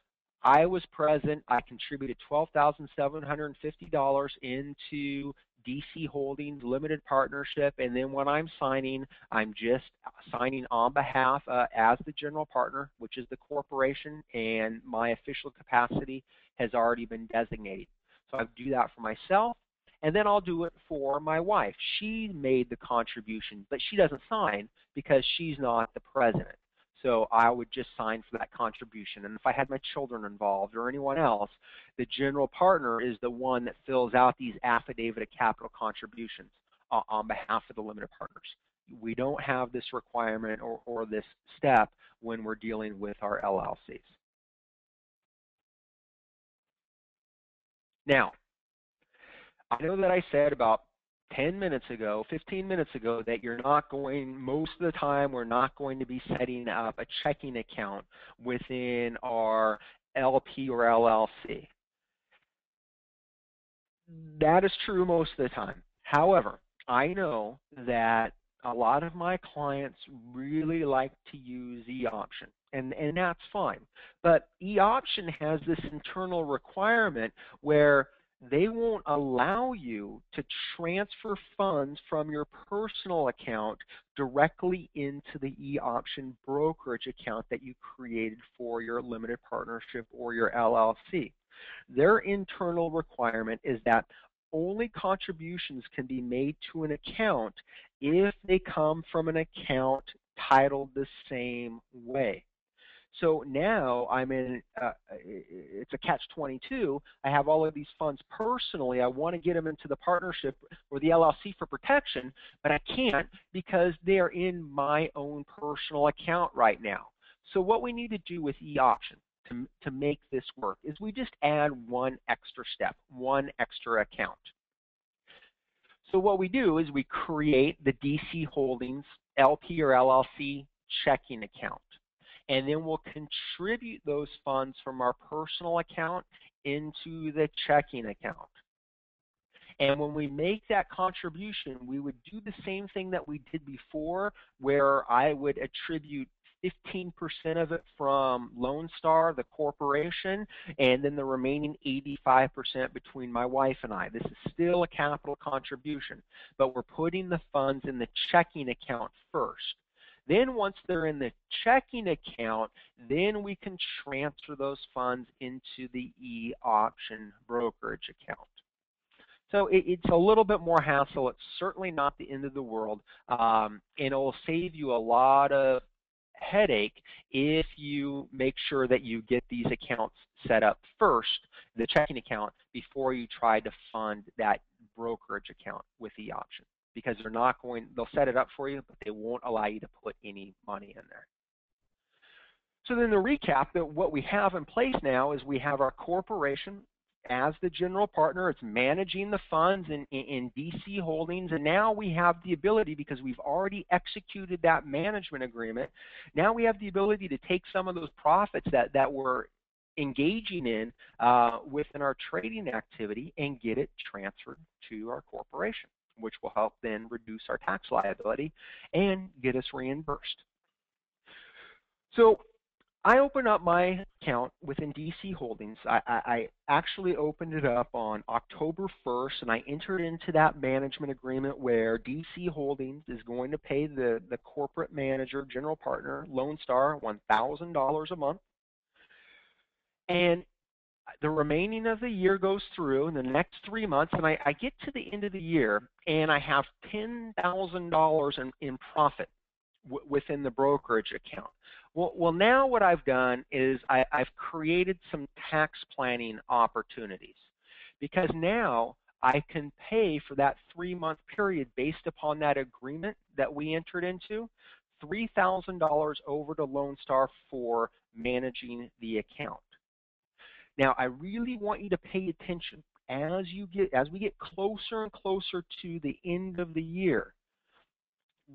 [SPEAKER 1] I was present. I contributed $12,750 into DC Holdings Limited Partnership, and then when I'm signing, I'm just signing on behalf as the general partner, which is the corporation, and my official capacity has already been designated. So I do that for myself, and then I'll do it for my wife. She made the contribution, but she doesn't sign because she's not the president. So I would just sign for that contribution. And if I had my children involved or anyone else, the general partner is the one that fills out these affidavit of capital contributions on behalf of the limited partners. We don't have this requirement or this step when we're dealing with our LLCs. Now, I know that I said about 10 minutes ago, 15 minutes ago, that you're not going, most of the time, we're not going to be setting up a checking account within our LP or LLC. That is true most of the time. However, I know that a lot of my clients really like to use e-option, and that's fine. But e-option has this internal requirement where they won't allow you to transfer funds from your personal account directly into the e-option brokerage account that you created for your limited partnership or your LLC. Their internal requirement is that only contributions can be made to an account if they come from an account titled the same way. So now I'm in, it's a catch-22. I have all of these funds personally. I want to get them into the partnership or the LLC for protection, but I can't because they are in my own personal account right now. So what we need to do with e-option to make this work is we just add one extra step, one extra account. So what we do is we create the DC Holdings LP or LLC checking account. And then we'll contribute those funds from our personal account into the checking account. And when we make that contribution, we would do the same thing that we did before, where I would attribute 15% of it from Lone Star, the corporation, and then the remaining 85% between my wife and I. This is still a capital contribution, but we're putting the funds in the checking account first. Then once they're in the checking account, then we can transfer those funds into the e-option brokerage account. So it's a little bit more hassle. It's certainly not the end of the world, and it will save you a lot of headache if you make sure that you get these accounts set up first, the checking account, before you try to fund that brokerage account with e-option, because they'll set it up for you, but they won't allow you to put any money in there. So then to recap, that what we have in place now is we have our corporation as the general partner. It's managing the funds in DC Holdings, and now we have the ability, because we've already executed that management agreement, now we have the ability to take some of those profits that we're engaging in within our trading activity and get it transferred to our corporation, which will help then reduce our tax liability and get us reimbursed. So I opened up my account within DC Holdings. I actually opened it up on October 1st, and I entered into that management agreement where DC Holdings is going to pay the corporate manager, general partner, Lone Star, $1,000 a month. And the remaining of the year goes through in the next 3 months, and I get to the end of the year, and I have $10,000 in profit within the brokerage account. Well, now what I've done is I've created some tax planning opportunities, because now I can pay for that 3-month period based upon that agreement that we entered into, $3,000 over to Lone Star for managing the account. Now, I really want you to pay attention as we get closer and closer to the end of the year.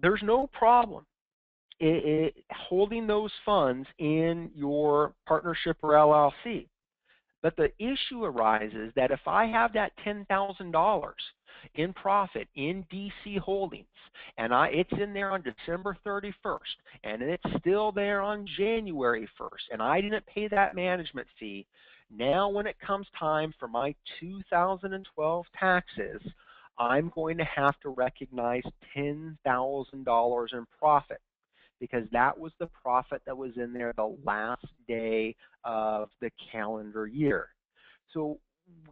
[SPEAKER 1] There's no problem holding those funds in your partnership or LLC. But the issue arises that if I have that $10,000 in profit in DC Holdings, and it's in there on December 31st, and it's still there on January 1st, and I didn't pay that management fee, now when it comes time for my 2012 taxes, I'm going to have to recognize $10,000 in profit, because that was the profit that was in there the last day of the calendar year. So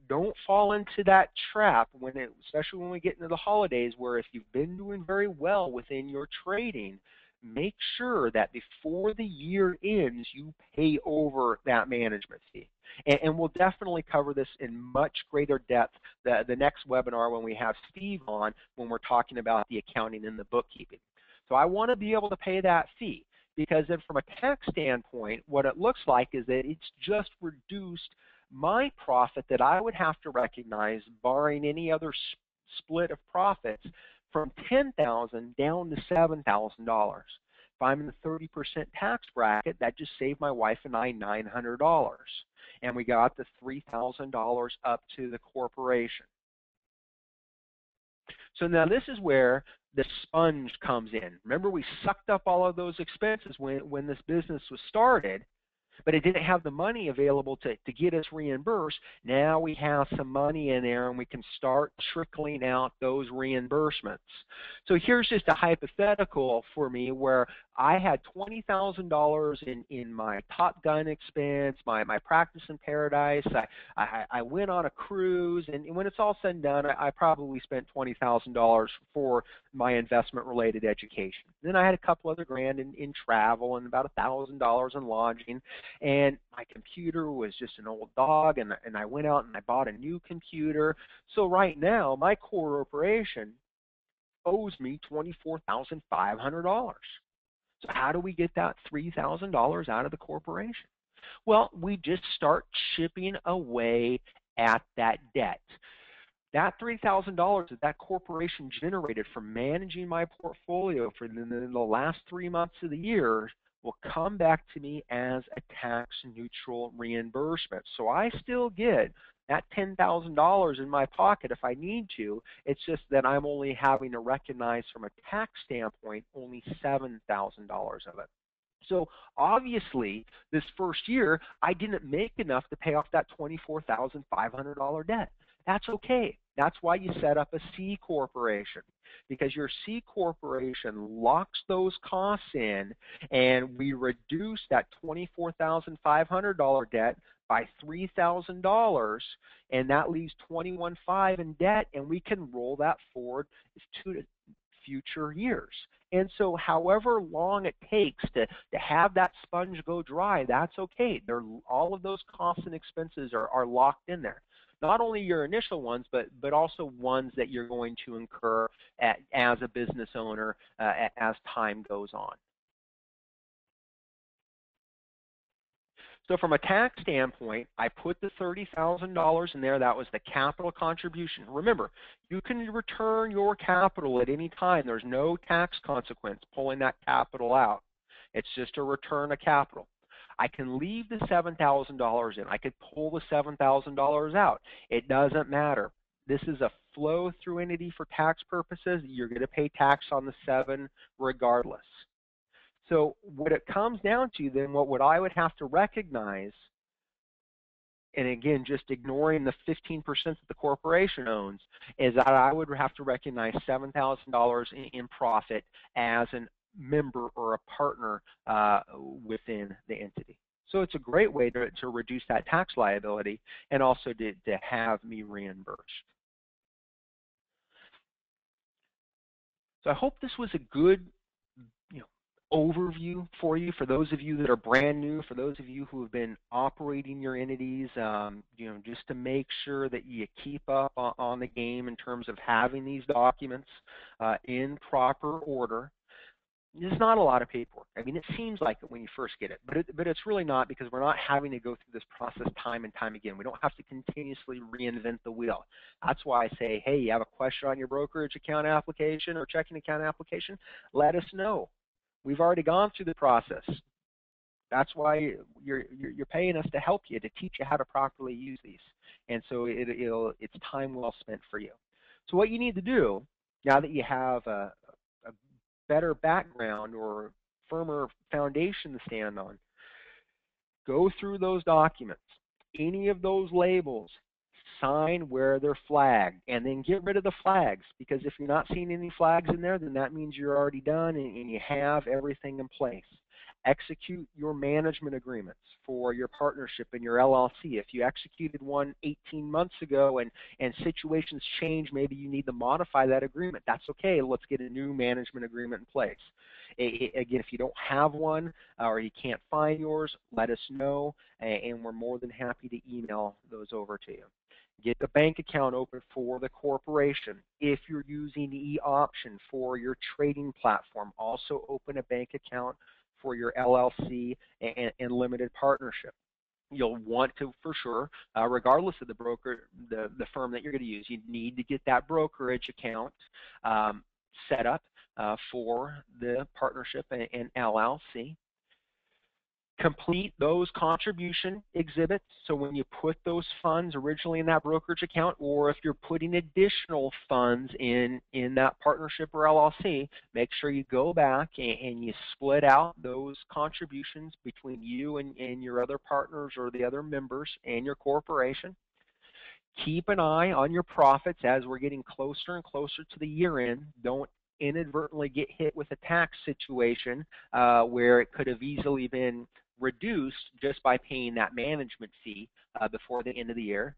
[SPEAKER 1] don't fall into that trap, especially when we get into the holidays, where if you've been doing very well within your trading, make sure that before the year ends, you pay over that management fee. And we'll definitely cover this in much greater depth the next webinar when we have Steve on, when we're talking about the accounting and the bookkeeping. So I want to be able to pay that fee, because then from a tax standpoint, what it looks like is that it's just reduced my profit that I would have to recognize, barring any other split of profits, from $10,000 down to $7,000. If I'm in the 30% tax bracket, that just saved my wife and I $900, and we got the $3,000 up to the corporation. So now this is where the sponge comes in. Remember, we sucked up all of those expenses when this business was started, but it didn't have the money available to get us reimbursed. Now we have some money in there, and we can start trickling out those reimbursements. So here's just a hypothetical for me where I had $20,000 in my Top Gun expense, my practice in paradise. I went on a cruise, and when it's all said and done, I probably spent $20,000 for my investment-related education. Then I had a couple other grand in travel and about $1,000 in lodging. And my computer was just an old dog, and I went out and I bought a new computer. So right now, my corporation owes me $24,500. So how do we get that $3,000 out of the corporation? Well, we just start chipping away at that debt. That $3,000 that that corporation generated from managing my portfolio for the last 3 months of the year will come back to me as a tax-neutral reimbursement. So I still get that $10,000 in my pocket if I need to. It's just that I'm only having to recognize from a tax standpoint only $7,000 of it. So obviously, this first year, I didn't make enough to pay off that $24,500 debt. That's okay. That's why you set up a C corporation, because your C corporation locks those costs in, and we reduce that $24,500 debt by $3,000, and that leaves $21,500 in debt, and we can roll that forward to future years. And so however long it takes to have that sponge go dry, that's okay. All of those costs and expenses are locked in there. Not only your initial ones, but also ones that you're going to incur as a business owner as time goes on. So from a tax standpoint, I put the $30,000 in there. That was the capital contribution. Remember, you can return your capital at any time. There's no tax consequence pulling that capital out. It's just a return of capital. I can leave the $7,000 in. I could pull the $7,000 out. It doesn't matter. This is a flow-through entity for tax purposes. You're going to pay tax on the $7,000 regardless. So what it comes down to then, what I would have to recognize, and again, just ignoring the 15% that the corporation owns, is that I would have to recognize $7,000 in profit as a member or a partner within the entity. So it's a great way to reduce that tax liability and also to have me reimbursed. So I hope this was a good overview for you, for those of you that are brand new, for those of you who have been operating your entities, just to make sure that you keep up on the game in terms of having these documents in proper order. There's not a lot of paperwork. I mean, it seems like it when you first get it, but it's really not, because we're not having to go through this process time and time again. We don't have to continuously reinvent the wheel. That's why I say, hey, you have a question on your brokerage account application or checking account application, let us know. We've already gone through the process. That's why you're paying us to help you, to teach you how to properly use these. And so it's time well spent for you. So what you need to do, now that you have a better background or firmer foundation to stand on, go through those documents. Any of those labels, sign where they're flagged, and then get rid of the flags, because if you're not seeing any flags in there, then that means you're already done and you have everything in place. Execute your management agreements for your partnership and your LLC. If you executed one 18 months ago and situations change, maybe you need to modify that agreement. That's okay. Let's get a new management agreement in place. Again, if you don't have one or you can't find yours, let us know, and we're more than happy to email those over to you. Get the bank account open for the corporation. If you're using e-option for your trading platform, also open a bank account for your LLC and limited partnership. You'll want to, for sure, regardless of the firm that you're going to use, you need to get that brokerage account set up for the partnership and LLC. Complete those contribution exhibits. So when you put those funds originally in that brokerage account, or if you're putting additional funds in that partnership or LLC, make sure you go back and you split out those contributions between you and your other partners or the other members and your corporation. Keep an eye on your profits as we're getting closer and closer to the year end. Don't inadvertently get hit with a tax situation where it could have easily been reduced just by paying that management fee before the end of the year.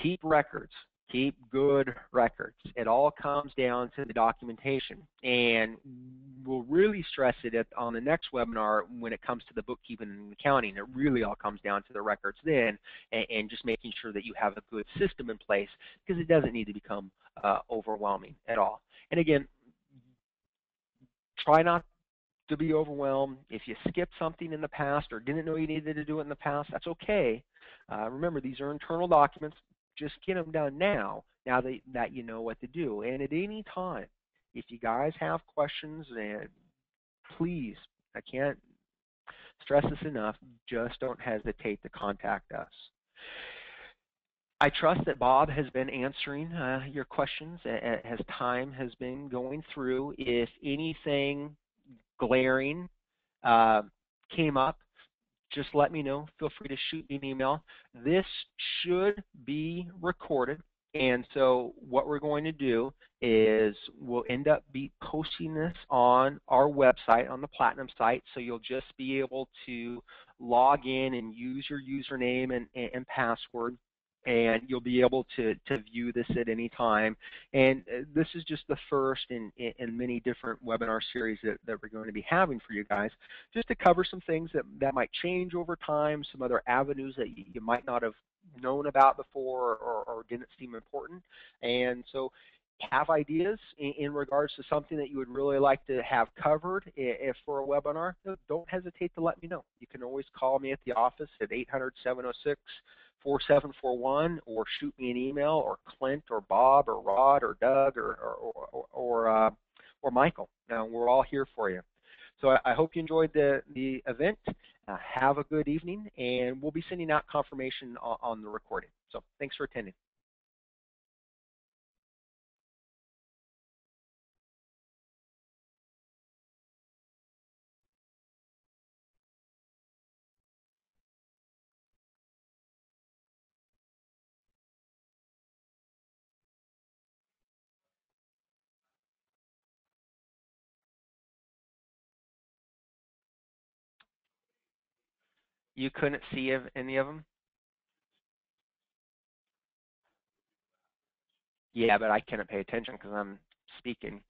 [SPEAKER 1] Keep records. Keep good records. It all comes down to the documentation, and we'll really stress it on the next webinar when it comes to the bookkeeping and accounting. It really all comes down to the records then, and just making sure that you have a good system in place, because it doesn't need to become overwhelming at all. And again, try not to be overwhelmed. If you skipped something in the past or didn't know you needed to do it in the past, that's okay. Remember, these are internal documents. Just get them done now that you know what to do. And at any time, if you guys have questions, and please, I can't stress this enough, just don't hesitate to contact us. I trust that Bob has been answering your questions as time has been going through. If anything glaring uh, came up, just let me know. Feel free to shoot me an email. This should be recorded. And so what we're going to do is we'll end up posting this on our website, on the Platinum site. So you'll just be able to log in and use your username and password, and you'll be able to view this at any time. And this is just the first in many different webinar series that we're going to be having for you guys, just to cover some things that might change over time, some other avenues that you might not have known about before or didn't seem important. And so have ideas in regards to something that you would really like to have covered if for a webinar, don't hesitate to let me know. You can always call me at the office at 800-706-4741, or shoot me an email, or Clint or Bob or Rod or Doug or Michael. Now, we're all here for you. So I hope you enjoyed the event. Have a good evening, and we'll be sending out confirmation on the recording. So thanks for attending. You couldn't see any of them? Yeah, but I couldn't pay attention because I'm speaking.